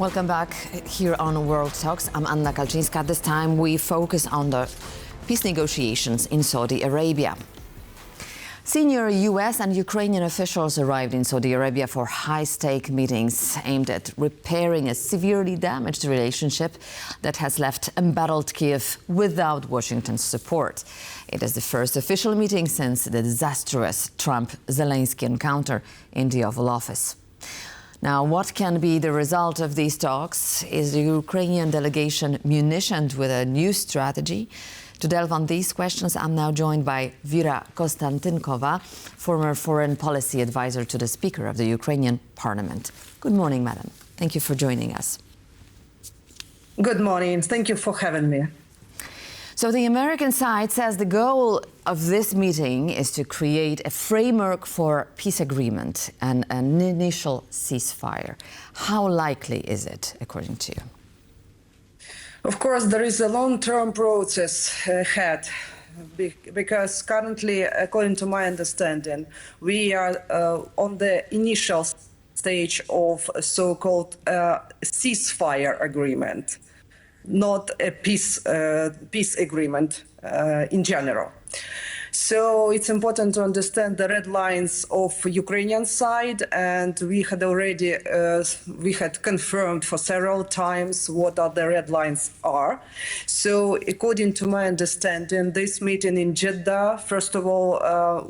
Welcome back here on World Talks. I'm Anna Kalczynska. This time we focus on the peace negotiations in Saudi Arabia. Senior US and Ukrainian officials arrived in Saudi Arabia for high-stake meetings aimed at repairing a severely damaged relationship that has left embattled Kyiv without Washington's support. It is the first official meeting since the disastrous Trump-Zelenskyy encounter in the Oval Office. Now, what can be the result of these talks? Is the Ukrainian delegation munitioned with a new strategy? To delve on these questions, I'm now joined by Vira Konstantynova, former foreign policy advisor to the Speaker of the Ukrainian Parliament. Good morning, madam. Thank you for joining us. Good morning. Thank you for having me. So the American side says the goal of this meeting is to create a framework for peace agreement and an initial ceasefire. How likely is it, according to you? Of course, there is a long-term process ahead, because currently, according to my understanding, we are on the initial stage of a so-called ceasefire agreement, not a peace agreement in general. So it's important to understand the red lines of Ukrainian side, and we had confirmed for several times what are the red lines are. So according to my understanding, this meeting in Jeddah, first of all,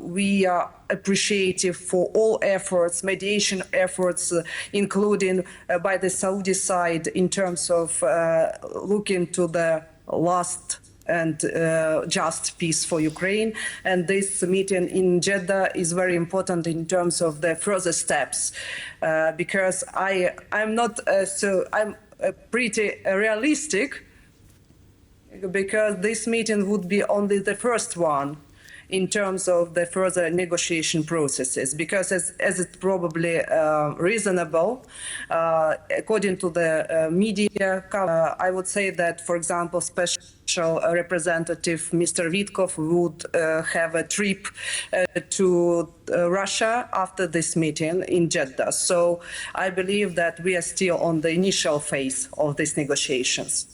we are appreciative for all efforts, mediation efforts, including by the Saudi side in terms of looking to the last and just peace for Ukraine. And this meeting in Jeddah is very important in terms of the further steps, because I'm pretty realistic, because this meeting would be only the first one in terms of the further negotiation processes, because as it's probably reasonable, according to the media, I would say that, for example, Special Representative Mr. Witkov would have a trip to Russia after this meeting in Jeddah. So I believe that we are still on the initial phase of these negotiations.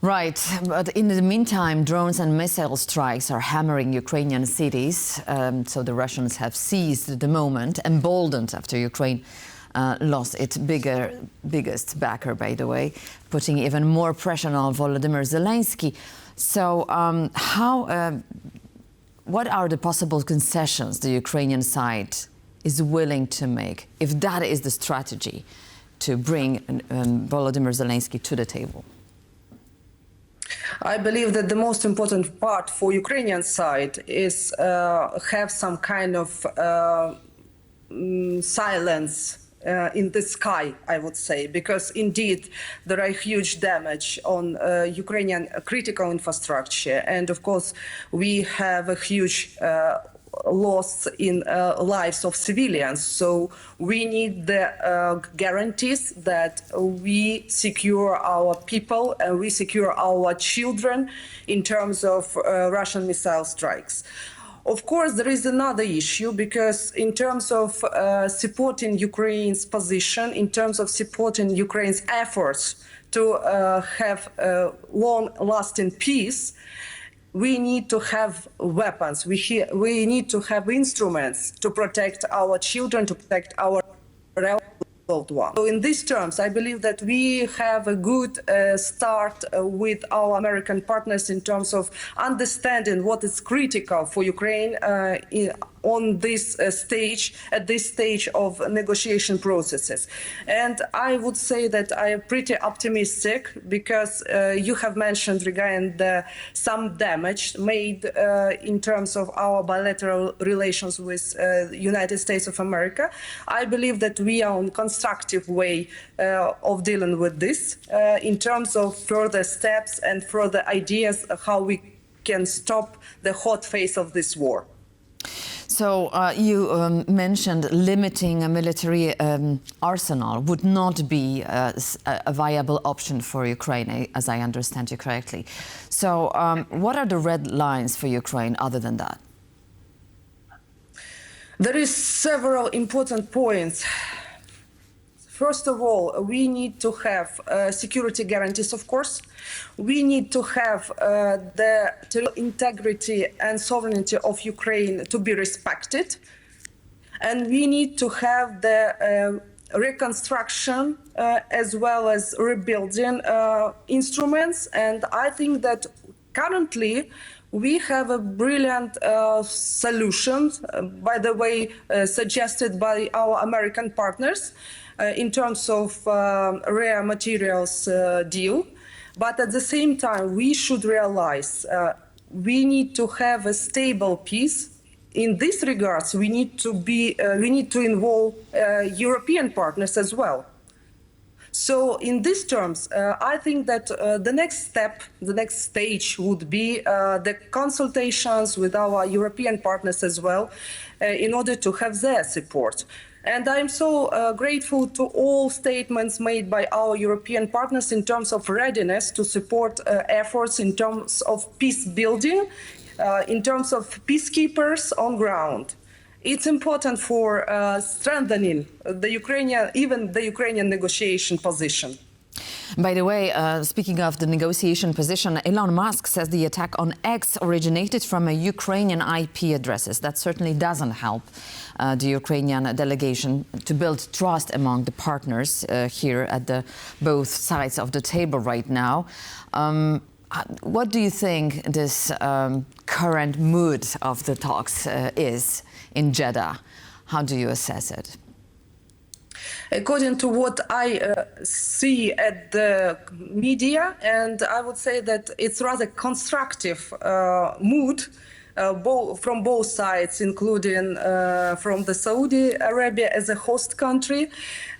Right, but in the meantime, drones and missile strikes are hammering Ukrainian cities. So the Russians have seized the moment, emboldened after Ukraine lost its biggest backer, by the way, putting even more pressure on Volodymyr Zelenskyy. So what are the possible concessions the Ukrainian side is willing to make, if that is the strategy to bring Volodymyr Zelenskyy to the table? I believe that the most important part for Ukrainian side is have some kind of silence in the sky, I would say, because indeed there are huge damage on Ukrainian critical infrastructure, and of course we have a huge loss in lives of civilians. So we need the guarantees that we secure our people and we secure our children in terms of Russian missile strikes. Of course, there is another issue, because in terms of supporting Ukraine's position, in terms of supporting Ukraine's efforts to have long-lasting peace, we need to have weapons. We need to have instruments to protect our children, to protect our loved ones. So in these terms, I believe that we have a good start with our American partners in terms of understanding what is critical for Ukraine on this stage, at this stage of negotiation processes. And I would say that I am pretty optimistic, because you have mentioned regarding some damage made in terms of our bilateral relations with the United States of America. I believe that we are on a constructive way of dealing with this in terms of further steps and further ideas of how we can stop the hot phase of this war. So you mentioned limiting a military arsenal would not be a viable option for Ukraine, as I understand you correctly. So what are the red lines for Ukraine other than that? There is several important points. First of all, we need to have security guarantees, of course. We need to have the territorial integrity and sovereignty of Ukraine to be respected. And we need to have the reconstruction as well as rebuilding instruments. And I think that currently we have a brilliant solution, by the way, suggested by our American partners in terms of rare materials deal. But at the same time, we should realize we need to have a stable peace. In this regards, we need to involve European partners as well. So in these terms, I think that the next step, the next stage would be the consultations with our European partners as well, in order to have their support. And I'm so grateful to all statements made by our European partners in terms of readiness to support efforts in terms of peace building, in terms of peacekeepers on ground. It's important for strengthening the Ukrainian negotiation position. By the way, speaking of the negotiation position, Elon Musk says the attack on X originated from a Ukrainian IP addresses. That certainly doesn't help the Ukrainian delegation to build trust among the partners here at both sides of the table right now. What do you think this current mood of the talks is in Jeddah? How do you assess it? According to what I see at the media, and I would say that it's rather constructive mood from both sides, including from the Saudi Arabia as a host country.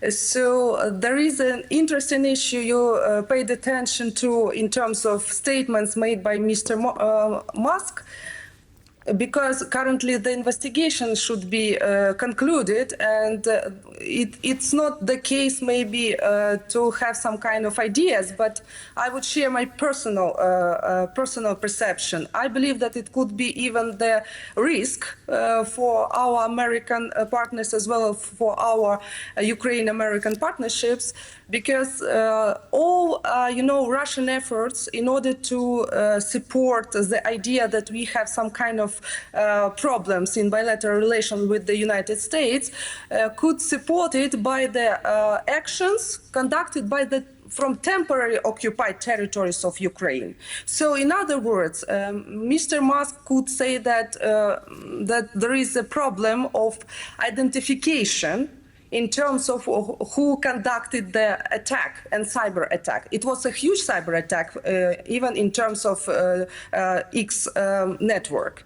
So there is an interesting issue you paid attention to in terms of statements made by Mr. Musk, because currently the investigation should be concluded, and it's not the case maybe to have some kind of ideas, but I would share my personal perception. I believe that it could be even the risk for our American partners as well as for our Ukraine-American partnerships, because all Russian efforts in order to support the idea that we have some kind of problems in bilateral relations with the United States could support it by the actions conducted by from temporary occupied territories of Ukraine. So in other words, Mr. Musk could say that that there is a problem of identification in terms of who conducted the attack and cyber attack. It was a huge cyber attack, even in terms of X network.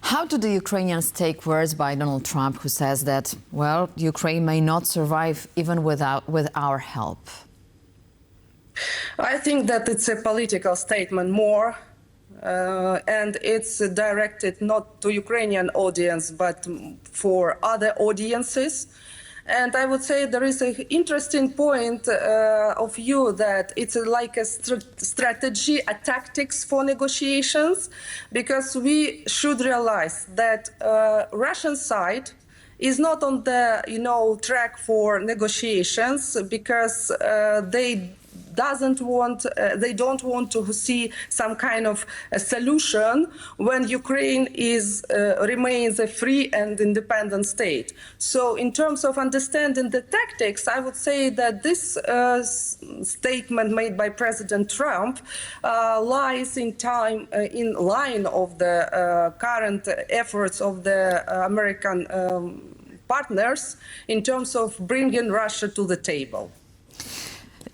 How do the Ukrainians take words by Donald Trump, who says that, well, Ukraine may not survive even with our help? I think that it's a political statement more, and it's directed not to Ukrainian audience, but for other audiences. And I would say there is an interesting point of view that it's like a strategy, a tactics for negotiations, because we should realize that Russian side is not on the track for negotiations, because they don't want to see some kind of a solution when Ukraine remains a free and independent state. So in terms of understanding the tactics, I would say that this statement made by President Trump lies in line of the current efforts of the American partners in terms of bringing Russia to the table.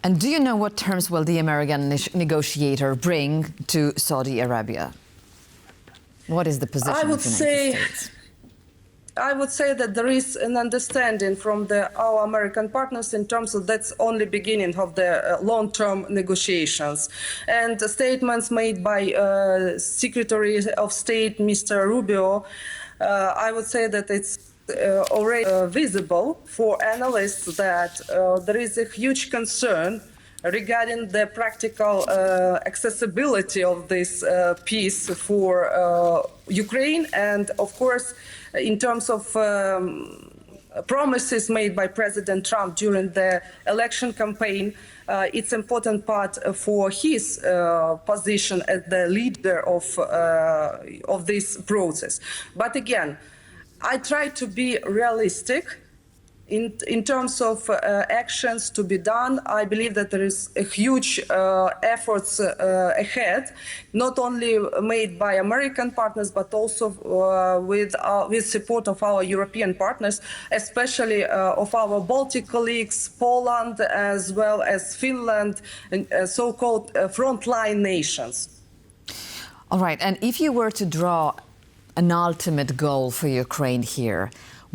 And do you know what terms will the American negotiator bring to Saudi Arabia? What is the position of the United States? I would say that there is an understanding from our American partners in terms of that's only beginning of the long-term negotiations. And the statements made by Secretary of State, Mr. Rubio, I would say that it's already visible for analysts that there is a huge concern regarding the practical accessibility of this peace for Ukraine, and of course in terms of promises made by President Trump during the election campaign. It's an important part for his position as the leader of this process. But again, I try to be realistic. In terms of actions to be done, I believe that there is a huge efforts ahead, not only made by American partners, but also with support of our European partners, especially of our Baltic colleagues, Poland, as well as Finland, and so-called frontline nations. All right, and if you were to draw an ultimate goal for Ukraine here,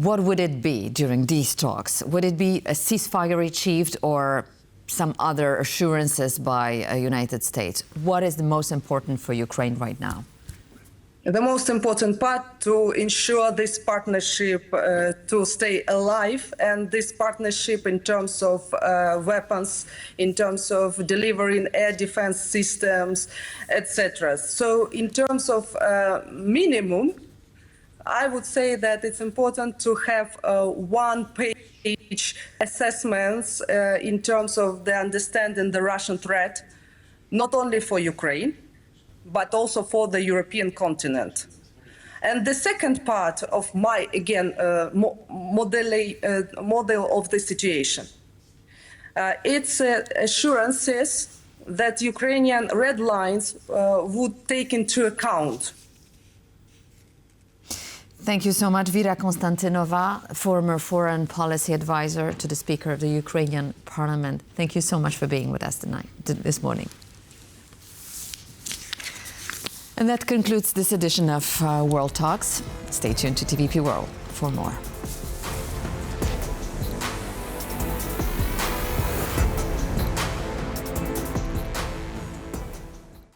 what would it be during these talks? Would it be a ceasefire achieved or some other assurances by the United States? What is the most important for Ukraine right now? The most important part to ensure this partnership to stay alive, and this partnership in terms of weapons, in terms of delivering air defense systems, etc. So in terms of minimum, I would say that it's important to have one-page assessments in terms of the understanding the Russian threat, not only for Ukraine, but also for the European continent. And the second part of my, again, model of the situation, it's assurances that Ukrainian red lines would take into account. Thank you so much, Vira Konstantynova, former foreign policy advisor to the Speaker of the Ukrainian Parliament. Thank you so much for being with us this morning. And that concludes this edition of World Talks. Stay tuned to TVP World for more.